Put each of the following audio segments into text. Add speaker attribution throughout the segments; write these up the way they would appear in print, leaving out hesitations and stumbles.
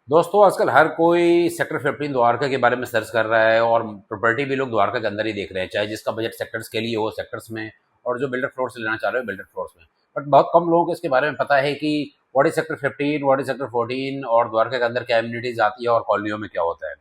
Speaker 1: दोस्तों आजकल हर कोई सेक्टर 15 द्वारका के बारे में सर्च कर रहा है और प्रॉपर्टी भी लोग द्वारका के अंदर ही देख रहे हैं, चाहे जिसका बजट सेक्टर्स के लिए हो सेक्टर्स में, और जो बिल्डर फ्लोर से लेना चाह रहे हो बिल्डर फ्लोर्स में। बट बहुत कम लोगों को इसके बारे में पता है कि what is sector 15, what is sector 14 और द्वारका के अंदर क्या इम्यूनिटीज आती है और कॉलोनियों में क्या होता है।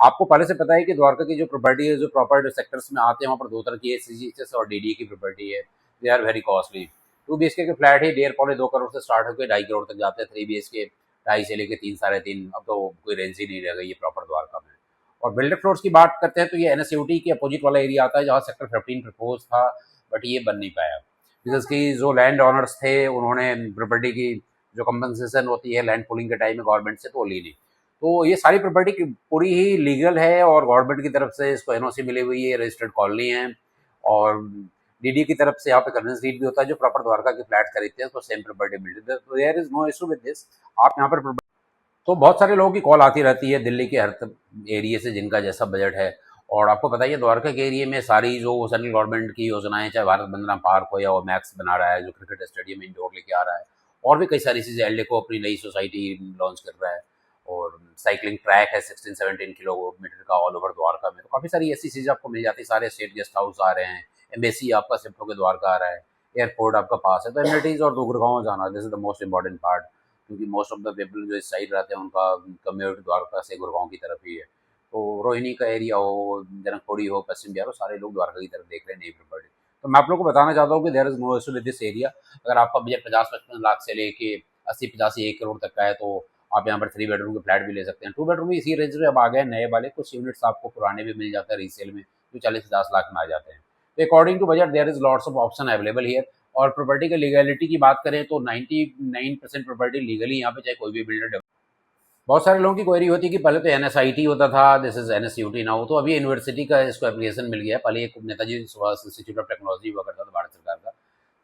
Speaker 1: आपको पहले से पता है कि द्वारका की जो प्रॉपर्टी है, जो प्रॉपर्टी सेक्टर्स में आते हैं, वहाँ पर दो तरह की है, सीजीएचएस और डीडीए की प्रॉपर्टी है। They are very costly. 2 BHK के फ्लैट ही 1.5 पौने 2 करोड़ से स्टार्ट होकर 2.5 करोड़ तक जाते हैं। 3 BHK 2.5 से लेकर 3 साढ़े 3, अब तो कोई रेंज ही नहीं रह गई है प्रॉपर द्वारका में। और बिल्डर फ्लोर्स की बात करते हैं तो ये एनएसयूटी के अपोजिट वाला एरिया आता है, जहाँ सेक्टर 15 प्रपोज था, बट ये बन नहीं पाया बिकॉज की जो लैंड ऑनर्स थे उन्होंने प्रॉपर्टी की जो कंपनसेशन होती है लैंड पुलिंग के टाइम में गवर्नमेंट से, तो वो ली नहीं। तो ये सारी प्रॉपर्टी पूरी ही लीगल है और गवर्नमेंट की तरफ से इसको एनओसी मिली हुई है, रजिस्टर्ड कॉलोनी है। और डीडी की तरफ से यहाँ पे कन्वेंस डीड भी होता है, जो प्रॉपर द्वारका के फ्लैट खरीदते हैं तो सेम प्रॉपर्टी मिलती है, तो there is no issue with this. आप यहाँ पर तो बहुत सारे लोगों की कॉल आती रहती है दिल्ली के हर एरिया से जिनका जैसा बजट है। और आपको पता ही है द्वारका के एरिया में सारी जो सेंट्रल गवर्नमेंट की योजनाएं, चाहे भारत बंदना पार्क हो या वो मैक्स बना रहा है जो क्रिकेट स्टेडियम इंडोर लेके आ रहा है, और भी कई सारी चीज़ें, एलडे को अपनी नई सोसाइटी लॉन्च कर रहा है, और साइकिलिंग ट्रैक है 16-17 किलोमीटर का ऑल ओवर द्वारका में। तो काफ़ी सारी ऐसी चीज़ें आपको मिल जाती है, सारे स्टेट गेस्ट हाउस आ रहे हैं, एम्बेसी आपका शिफ्ट होकर द्वारका आ रहा है, एयरपोर्ट आपका पास है, तो एम्यूनिटीज़ और गुड़गांव जाना, this is the most important part, क्योंकि मोस्ट ऑफ द पीपल जो इस साइड रहते हैं उनका कम्यूट द्वारका से गुड़गांव की तरफ ही है। तो रोहिणी का एरिया हो, जनकपुरी हो, पश्चिम बिहार हो, सारे लोग द्वारका की तरफ देख रहे हैं नई प्रॉपर्टी। तो मैं आप लोग को बताना चाहता हूँ कि there is no issue with this area. अगर आपका बजट 50-55 लाख से लेके 80-85-1 करोड़ तक का है तो आप यहाँ पर 3 बेडरूम के फ्लैट भी ले सकते हैं। 2 बेडरूम भी इसी रेंज में अब आ गए नए वाले, कुछ यूनिट्स आपको पुराने भी मिल जाते हैं रीसेल में, जो 40 से 50 लाख में आ जाते हैं। तो according to budget there is lots of option available here. और प्रॉपर्टी की लीगैलिटी की बात करें तो 99% प्रॉपर्टी लीगली यहाँ पे, चाहे कोई भी बिल्डर। बहुत सारे लोगों की क्वेरी होती है कि पहले तो एनएसआईटी होता था, दिस इज एनएसयूटी ना हो, तो अभी यूनिवर्सिटी का इसको एप्लीकेशन मिल गया है। पहले एक Netaji Subhash institute of technology हुआ करता था भारत सरकार का।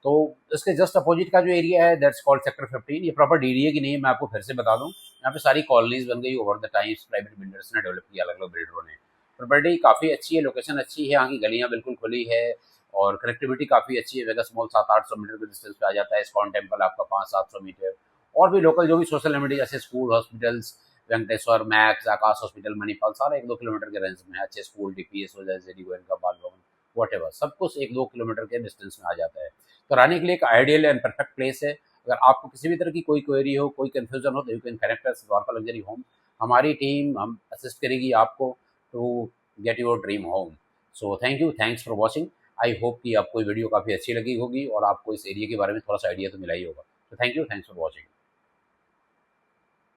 Speaker 1: तो इसके जस्ट अपोजिट का जो एरिया है दैट्स कॉल्ड सेक्टर 15। ये प्रॉपर डीडीए की नहीं है, मैं आपको फिर से बता दूं, यहाँ पे सारी कॉलोनीज बन गई over the times, private builders ने डेवलप किया, अलग अलग बिल्डरों ने। प्रॉपर्टी काफ़ी अच्छी है, लोकेशन अच्छी है, यहाँ की गलियाँ बिल्कुल खुली है, और कनेक्टिविटी काफ़ी अच्छी है। वेगस मॉल 700-800 मीटर के डिस्टेंस पे आ जाता है, इस्कॉन टेम्पल आपका 500-700 मीटर, और भी लोकल जो भी सोशल एमिनिटी जैसे स्कूल, हॉस्पिटल्स, वेंकटेश्वर, मैक्स, आकाश हॉस्पिटल, मणिपाल, सारे 1-2 किलोमीटर के रेंज में है। अच्छे स्कूल, डीपीएस हो जाए, जेडी गोयनका, बाल भवन, वॉट एवर, सब कुछ 1-2 किलोमीटर के डिस्टेंस में आ जाता है। तो रहने के लिए एक आइडियल एंड परफेक्ट प्लेस है। अगर आपको किसी भी तरह की कोई क्वेरी हो, कोई कंफ्यूजन हो, तो you can connect us Dwarka luxury home. हमारी टीम हम असिस्ट करेगी आपको to get your dream home. So thank you, thanks for watching. I hope कि आपको ये वीडियो काफ़ी अच्छी लगी होगी और आपको इस एरिया के बारे में थोड़ा सा आइडिया तो मिला ही होगा। तो thank you, thanks for watching.